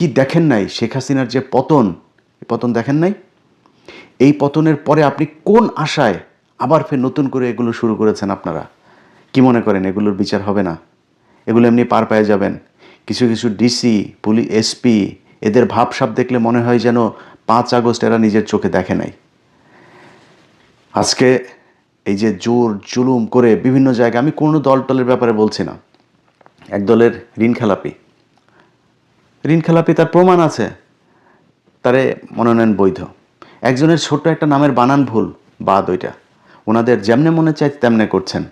কি দেখেন নাই শেখ হাসিনার যে পতন, এই পতন দেখেন নাই? এই পতনের পরে আপনি কোন আশায় আবার ফের নতুন করে এগুলো শুরু করেছেন আপনারা? কি মনে করেন এগুলোর বিচার হবে না? এগুলো এমনি পার পেয়ে যাবেন? কিছু কিছু ডিসি, পুলিশ, এসপি, এদের ভাবসাব দেখলে মনে হয় যেন 5 আগস্ট এরা নিজের চোখে দেখে নাই। আজকে এই যে জোর জুলুম করে বিভিন্ন জায়গায়, আমি কোনো দলের ব্যাপারে বলছি না, এক দলের ঋণ খেলাপি তার প্রমাণ আছে, তারে মনোনয়ন বৈধ। একজনের ছোট্ট একটা নামের বানান ভুল, বাদ ওইটা, ওনাদের যেমনে মনে চায় তেমনে করছেন।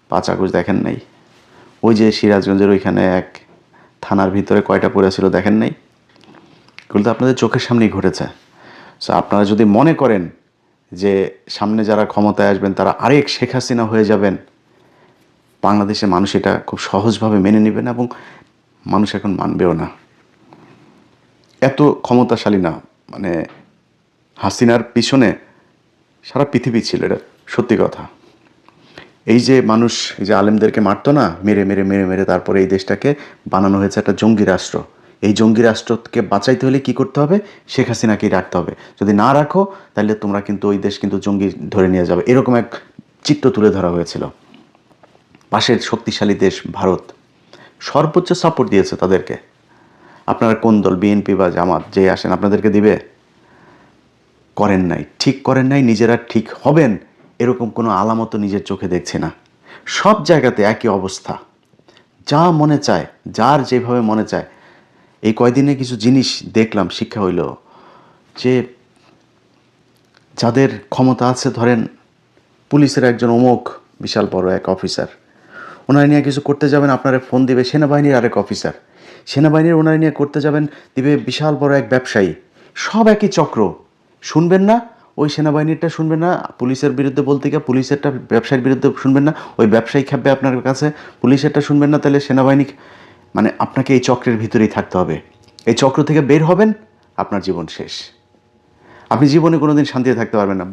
5 আগস্ট দেখেন নাই? ওই যে সিরাজগঞ্জের ওইখানে এক থানার ভিতরে কয়টা পড়েছিল দেখেন নাই? এগুলো তো আপনাদের চোখের সামনেই ঘটেছে। সো আপনারা যদি মনে করেন যে সামনে যারা ক্ষমতায় আসবেন তারা আরেক শেখ হাসিনা হয়ে যাবেন, বাংলাদেশের মানুষ এটা খুব সহজভাবে মেনে নেবে না, এবং মানুষ এখন মানবেও না। এত ক্ষমতাশালী না, মানে হাসিনার পিছনে সারা পৃথিবী ছিল, এটা সত্যি কথা। এই যে মানুষ এই যে আলেমদেরকে মারতো না, মেরে মেরে মেরে মেরে তারপরে এই দেশটাকে বানানো হয়েছে একটা জঙ্গি রাষ্ট্র। এই জঙ্গি রাষ্ট্রকে বাঁচাইতে হলে কি করতে হবে? শেখ হাসিনাকেই রাখতে হবে। যদি না রাখো তাহলে তোমরা কিন্তু ওই দেশ কিন্তু জঙ্গি ধরে নিয়ে যাবে, এরকম এক চিত্র তুলে ধরা হয়েছিল। পাশের শক্তিশালী দেশ ভারত সর্বোচ্চ সাপোর্ট দিয়েছে তাদেরকে। আপনারা কোন দল, বিএনপি বা জামাত, যে আসেন আপনাদেরকে দিবে? করেন নাই, ঠিক করেন নাই। নিজেরা ঠিক হবেন এরকম কোনো আলামত নিজের চোখে দেখছি না। সব জায়গাতে একই অবস্থা, যা মনে চায়, যার যেভাবে মনে চায়। এই কয়দিনে কিছু জিনিস দেখলাম, শিক্ষা হইল যে যাদের ক্ষমতা আছে, ধরেন পুলিশের একজন অমুক বিশাল বড় এক অফিসার, ওনারা নিয়ে কিছু করতে যাবেন, আপনারা ফোন দিবে সেনাবাহিনীর আরেক অফিসার, সেনাবাহিনীর ওনারা নিয়ে করতে যাবেন, দিবে বিশাল বড় এক ব্যবসায়ী। সব একই চক্র। শুনবেন না ওই সেনাবাহিনীরটা, শুনবেন না পুলিশের বিরুদ্ধে বলতে গিয়ে পুলিশেরটা ব্যবসায়ীর বিরুদ্ধে শুনবেন না, ওই ব্যবসায়ী খাবে আপনার কাছে, পুলিশেরটা শুনবেন না, তাহলে সেনাবাহিনী। মানে আপনাকে এই চক্রের ভিতরেই থাকতে হবে। এই চক্র থেকে বের হবেন, আপনার জীবন শেষ। আপনি জীবনে কোনোদিন শান্তিতে থাকতে পারবেন না।